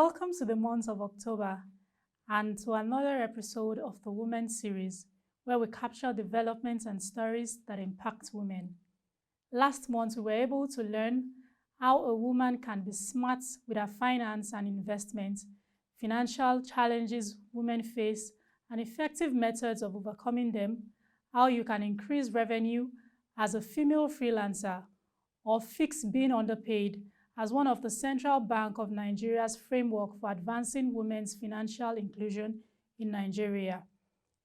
Welcome to the month of October and to another episode of the Women series where we capture developments and stories that impact women. Last month, we were able to learn how a woman can be smart with her finance and investment, financial challenges women face, and effective methods of overcoming them, how you can increase revenue as a female freelancer, or fix being underpaid as one of the Central Bank of Nigeria's framework for advancing women's financial inclusion in Nigeria.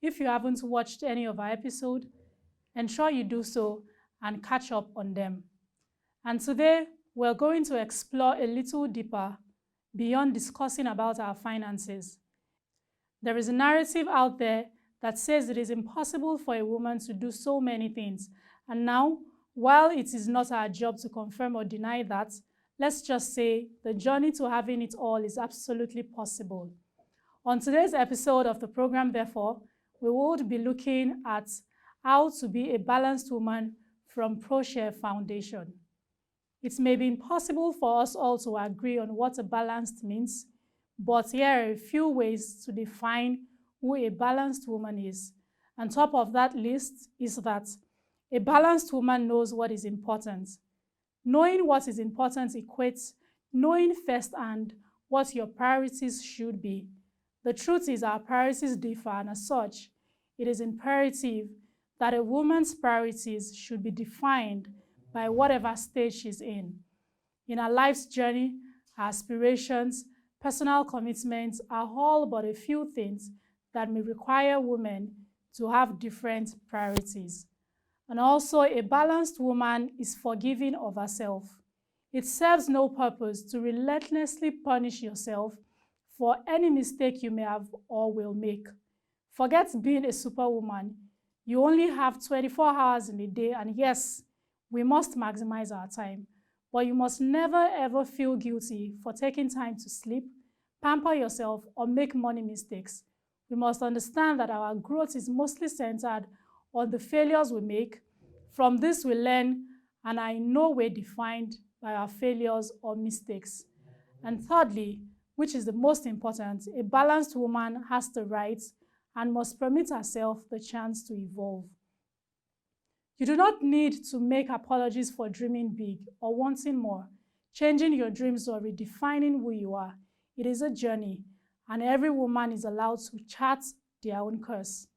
If you haven't watched any of our episodes, ensure you do so and catch up on them. And today, we're going to explore a little deeper beyond discussing about our finances. There is a narrative out there that says it is impossible for a woman to do so many things. And now, while it is not our job to confirm or deny that, let's just say the journey to having it all is absolutely possible. On today's episode of the program, therefore, we would be looking at how to be a balanced woman from ProShare Foundation. It may be impossible for us all to agree on what a balanced means, but here are a few ways to define who a balanced woman is. On top of that list is that a balanced woman knows what is important. Knowing what is important equates knowing firsthand what your priorities should be. The truth is our priorities differ, and as such, it is imperative that a woman's priorities should be defined by whatever stage she's in. In her life's journey, her aspirations, personal commitments are all but a few things that may require women to have different priorities. And also, a balanced woman is forgiving of herself. It serves no purpose to relentlessly punish yourself for any mistake you may have or will make. Forget being a superwoman. You only have 24 hours in a day, and yes, we must maximize our time. But you must never ever feel guilty for taking time to sleep, pamper yourself, or make money mistakes. We must understand that our growth is mostly centered on the failures we make. From this we learn and are in no way defined by our failures or mistakes. And thirdly, which is the most important, a balanced woman has the right and must permit herself the chance to evolve. You do not need to make apologies for dreaming big or wanting more, changing your dreams or redefining who you are. It is a journey, and every woman is allowed to chart their own course.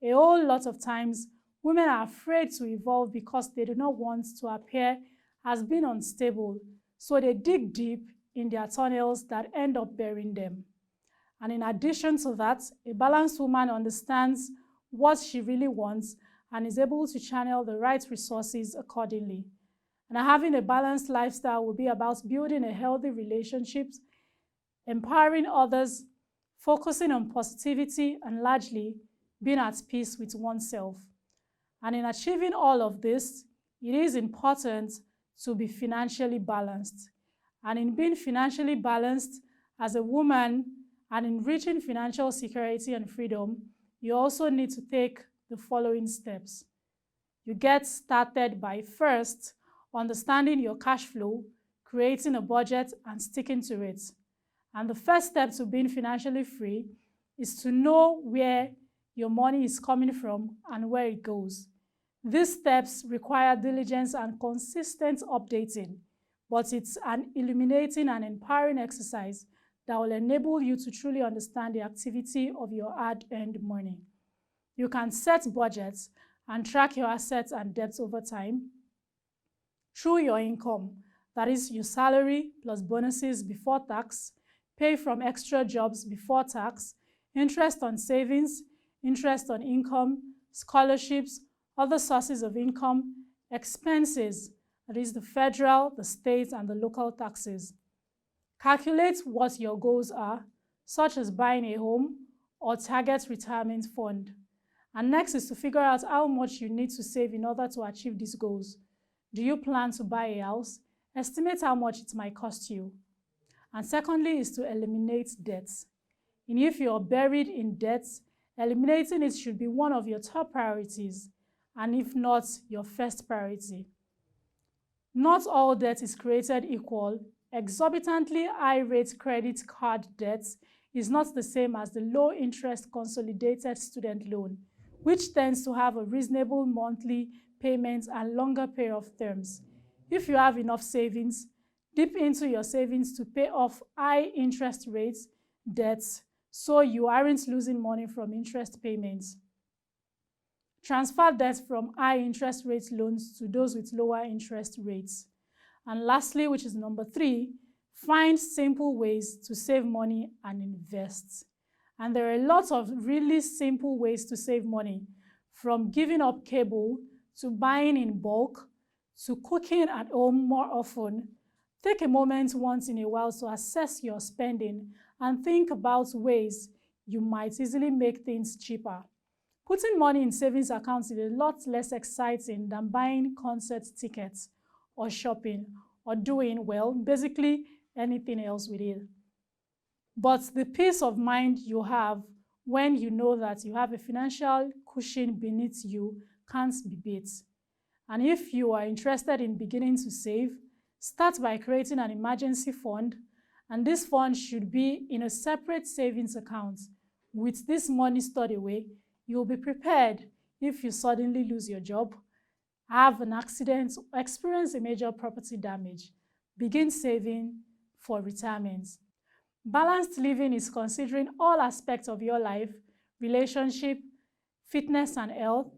A whole lot of times, women are afraid to evolve because they do not want to appear as being unstable, so they dig deep in their tunnels that end up burying them. And in addition to that, a balanced woman understands what she really wants and is able to channel the right resources accordingly. And having a balanced lifestyle will be about building a healthy relationships, empowering others, focusing on positivity, and largely being at peace with oneself. And in achieving all of this, it is important to be financially balanced. And in being financially balanced as a woman and in reaching financial security and freedom, you also need to take the following steps. You get started by first understanding your cash flow, creating a budget, and sticking to it. And the first step to being financially free is to know where your money is coming from and where it goes. These steps require diligence and consistent updating, but it's an illuminating and empowering exercise that will enable you to truly understand the activity of your hard-earned money. You can set budgets and track your assets and debts over time through your income, that is your salary plus bonuses before tax, pay from extra jobs before tax, interest on savings, interest on income, scholarships, other sources of income, expenses, that is the federal, the state, and the local taxes. Calculate what your goals are, such as buying a home or target retirement fund. And next is to figure out how much you need to save in order to achieve these goals. Do you plan to buy a house? Estimate how much it might cost you. And secondly is to eliminate debts. And if you're buried in debts, eliminating it should be one of your top priorities, and if not, your first priority. Not all debt is created equal. exorbitantly high-rate credit card debt is not the same as the low-interest consolidated student loan, which tends to have a reasonable monthly payment and longer payoff terms. If you have enough savings, dip into your savings to pay off high-interest rates debts so you aren't losing money from interest payments. Transfer debt from high-interest rate loans to those with lower interest rates. And lastly, which is number 3, find simple ways to save money and invest. And there are lots of really simple ways to save money, from giving up cable to buying in bulk to cooking at home more often. Take a moment once in a while to assess your spending and think about ways you might easily make things cheaper. Putting money in savings accounts is a lot less exciting than buying concert tickets or shopping or doing, well, basically anything else with it. But the peace of mind you have when you know that you have a financial cushion beneath you can't be beat. And if you are interested in beginning to save, start by creating an emergency fund, and this fund should be in a separate savings account. With this money stored away, you'll be prepared if you suddenly lose your job, have an accident, or experience a major property damage. Begin saving for retirement. Balanced living is considering all aspects of your life: relationship, fitness and health,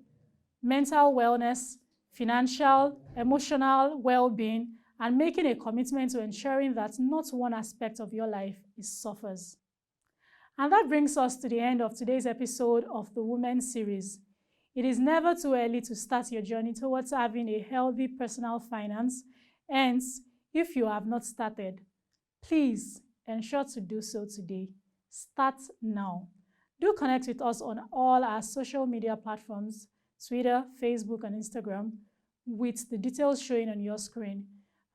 mental wellness, financial, emotional well-being, and making a commitment to ensuring that not one aspect of your life suffers. And that brings us to the end of today's episode of the Women series. It is never too early to start your journey towards having a healthy personal finance. Hence, if you have not started, please ensure to do so today. Start now. Do connect with us on all our social media platforms, Twitter, Facebook, and Instagram, with the details showing on your screen.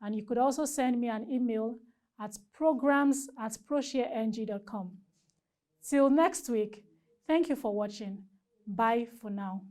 And you could also send me an email at programs@proshareng.com. Till next week, thank you for watching. Bye for now.